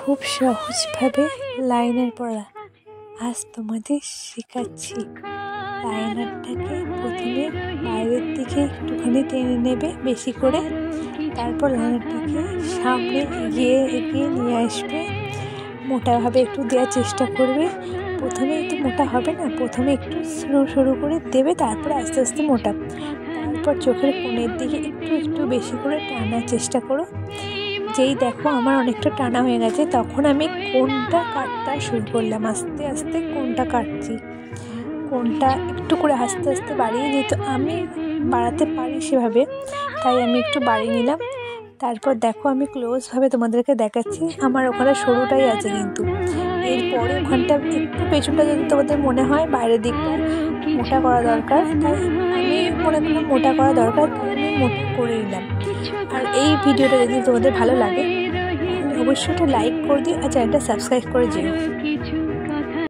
খুব সহজভাবে লাইনার পরা। আজ তোমাদের শেখাচ্ছি। লাইনারটাকে প্রথমে বাইরের দিকে একটুখানি টেনে নেবে বেশি করে, তারপর লাইনারটাকে সামনে এগিয়ে এগিয়ে নিয়ে আসবে। মোটাভাবে একটু দেওয়ার চেষ্টা করবে। প্রথমে একটু মোটা হবে না, প্রথমে একটু সরু সরু করে দেবে, তারপর আস্তে আস্তে মোটা। তারপর চোখের কোণের দিকে একটু একটু বেশি করে টানার চেষ্টা করো। যেই দেখো আমার অনেকটা টানা হয়ে গেছে, তখন আমি কোণটা কাটতে শুরু করলাম। আস্তে আস্তে কোণটা কাটছি। কোণটা একটু করে আস্তে আস্তে বাড়িয়ে, যেহেতু আমি বাড়াতে পারি সেভাবে, তাই আমি একটু বাড়িয়ে নিলাম। তারপর দেখো আমি ক্লোজভাবে তোমাদেরকে দেখাচ্ছি। আমার ওখানে সরুটাই আছে, কিন্তু এরপরে ওখানটা একটু পেছনটা যদি তোমাদের মনে হয় বাইরের দিকটা মোটা করা দরকার, তাই আমি মনে করলাম মোটা করা দরকার, তাই আমি মোটা করে নিলাম। আর এই ভিডিওটা যদি তোমাদের ভালো লাগে তাহলে অবশ্যই একটা লাইক করে দিও আর চ্যানেলটা সাবস্ক্রাইব করে দিও।